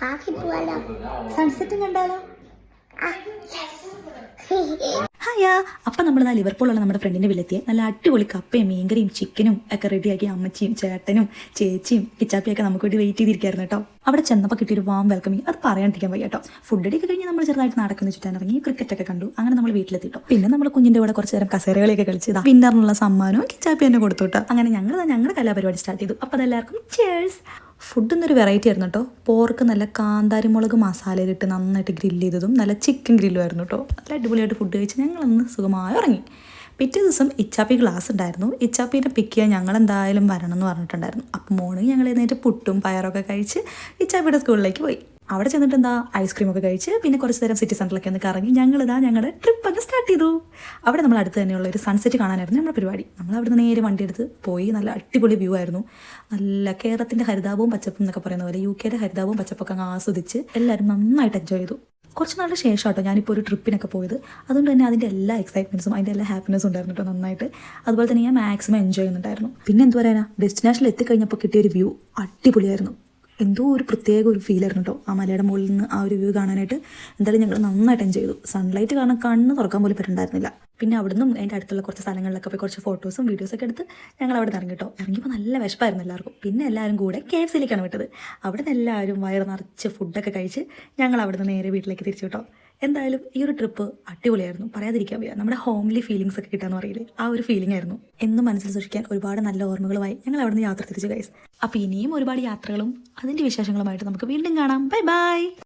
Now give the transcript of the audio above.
സൺസെറ്റും കണ്ടാലോ? ഹായാ, അപ്പം നമ്മൾ ലിവർപൂളുള്ള നമ്മുടെ ഫ്രണ്ടിൻ്റെ വീട്ടിലെത്തി നല്ല അടിപൊളി കപ്പയും മീൻകറിയും ചിക്കനും ഒക്കെ റെഡിയാക്കി അമ്മച്ചിയും ചേട്ടനും ചേച്ചിയും കിച്ചാപ്പിയൊക്കെ നമുക്ക് വേണ്ടി വെയിറ്റ് ചെയ്തിരിക്കുകയായിരുന്നു കേട്ടോ. അവിടെ ചെന്നപ്പോൾ കിട്ടിയൊരു വാം വെൽക്കമിങ് അത് പറയാണ്ടിരിക്കാൻ വയ്യ കേട്ടോ. ഫുഡ് അടിയൊക്കെ കഴിഞ്ഞ് നമ്മൾ ചെറുതായിട്ട് നടക്കുന്ന ചുറ്റാൻ ഇറങ്ങി ക്രിക്കറ്റൊക്കെ കണ്ടു. അങ്ങനെ നമ്മൾ വീട്ടിലെത്തിട്ടോ. പിന്നെ നമ്മൾ കുഞ്ഞിൻ്റെ കൂടെ കുറച്ച് നേരം കസേരകളിയൊക്കെ കളിച്ച് വിന്നറിനുള്ള സമ്മാനവും കിച്ചാപ്പി തന്നെ കൊടുത്തു കേട്ടോ. അങ്ങനെ ഞങ്ങളുടെ കലാപരിപാടി സ്റ്റാർട്ട് ചെയ്തു. അപ്പോൾ അതെല്ലാവർക്കും ചേഴ്സ്. ഫുഡ് എന്നൊരു വെറൈറ്റി ആയിരുന്നു കേട്ടോ. പോർക്ക് നല്ല കാന്താരിമുളക് മസാലയിലിട്ട് നന്നായിട്ട് ഗ്രില്ല് ചെയ്തതും നല്ല ചിക്കൻ ഗ്രില്ലും ആയിരുന്നു കേട്ടോ. നല്ല അടിപൊളിയായിട്ട് ഫുഡ് കഴിച്ച് ഞങ്ങളന്ന് സുഖമായി ഇറങ്ങി. പിറ്റേ ദിവസം ഇച്ചാപ്പി ക്ലാസ് ഉണ്ടായിരുന്നു. ഇച്ചാപ്പീനെ പിക്ക് ചെയ്യാൻ ഞങ്ങൾ എന്തായാലും വരണം എന്ന് പറഞ്ഞിട്ടുണ്ടായിരുന്നു. അപ്പം മോർണിംഗ് ഞങ്ങൾ എഴുന്നേറ്റ് പുട്ടും പയറൊക്കെ കഴിച്ച് ഇച്ചാപ്പിയുടെ സ്കൂളിലേക്ക് പോയി. അവിടെ ചെന്നിട്ട് ഐസ്ക്രീമൊക്കെ കഴിച്ച് പിന്നെ കുറച്ച് നേരം സിറ്റി സെൻറ്ററിലൊക്കെ ഒന്ന് കറങ്ങി ഞങ്ങളുടെ ട്രിപ്പ് അങ്ങ് സ്റ്റാർട്ട് ചെയ്തു. അവിടെ നമ്മൾ അടുത്ത് തന്നെയുള്ള ഒരു സൺസെറ്റ് കാണാനായിരുന്നു നമ്മുടെ പരിപാടി. നമ്മൾ അവിടെ നിന്ന് നേരെ വണ്ടി എടുത്ത് പോയി. നല്ല അടിപൊളി വ്യൂ ആയിരുന്നു. നല്ല കേരളത്തിൻ്റെ ഹരിതാപവും പച്ചപ്പും എന്നൊക്കെ പറയുന്ന പോലെ UK ഹരിതാപവും പച്ചപ്പൊക്കെ അങ്ങ് ആസ്വദിച്ച് എല്ലാവരും നന്നായിട്ട് എൻജോയ് ചെയ്തു. കുറച്ച് നാളുടെ ശേഷം കേട്ടോ ഞാനിപ്പോൾ ഒരു ട്രിപ്പിനൊക്കെ പോയത്. അതുകൊണ്ട് തന്നെ അതിൻ്റെ എല്ലാ എക്സൈറ്റ്മെൻറ്റ്സും അതിൻ്റെ എല്ലാ ഹാപ്പിനെസ്സും ഉണ്ടായിരുന്നു കേട്ടോ നന്നായിട്ട്. അതുപോലെ തന്നെ ഞാൻ മാക്സിമം എൻജോയ് ചെയ്യുന്നുണ്ടായിരുന്നു. പിന്നെ എന്ത് പറയാനാ, ഡെസ്റ്റിനേഷനിൽ എത്തിക്കഴിഞ്ഞപ്പോൾ കിട്ടിയൊരു വ്യൂ അടിപൊളിയായിരുന്നു. എന്തോ ഒരു പ്രത്യേക ഒരു ഫീലായിരുന്നു കേട്ടോ ആ മലയുടെ മുകളിൽ നിന്ന് ആ ഒരു വ്യൂ കാണാനായിട്ട്. എന്തായാലും ഞങ്ങൾ നന്നായിട്ട് എൻജോയ് ചെയ്തു. സൺലൈറ്റ് കാരണം കണ്ണ് തുറക്കാൻ പോലും പറ്റുന്നുണ്ടായിരുന്നില്ല. പിന്നെ അവിടെ നിന്നും അതിൻ്റെ അടുത്തുള്ള കുറച്ച് സ്ഥലങ്ങളിലൊക്കെ പോയി കുറച്ച് ഫോട്ടോസും വീഡിയോസൊക്കെ എടുത്ത് ഞങ്ങൾ അവിടെ നിന്ന് ഇറങ്ങി കേട്ടോ. ഇറങ്ങിയപ്പോൾ നല്ല വിശപ്പായിരുന്നു എല്ലാവർക്കും. പിന്നെ എല്ലാവരും കൂടെ KFCയിലേക്കാണ് വിട്ടത്. അവിടെ നിന്ന് എല്ലാവരും വയറ് നിറച്ച് ഫുഡൊക്കെ കഴിച്ച് ഞങ്ങൾ അവിടെ നിന്ന് നേരെ വീട്ടിലേക്ക് തിരിച്ചു കേട്ടോ. എന്തായാലും ഈ ഒരു ട്രിപ്പ് അടിപൊളിയായിരുന്നു, പറയാതിരിക്കാൻ വയ്യ. നമ്മുടെ ഹോംലി ഫീലിങ്സ് ഒക്കെ കിട്ടാന്ന് പറയില്ലേ, ആ ഒരു ഫീലിംഗ് ആയിരുന്നു. എന്നും മനസ്സിൽ സൂക്ഷിക്കാൻ ഒരുപാട് നല്ല ഓർമ്മകളുമായി ഞങ്ങൾ അവിടെ നിന്ന് യാത്ര തിരിച്ചു ഗൈസ്. അപ്പോൾ ഇനിയും ഒരുപാട് യാത്രകളും അതിൻ്റെ വിശേഷങ്ങളുമായിട്ട് നമുക്ക് വീണ്ടും കാണാം. Bye bye.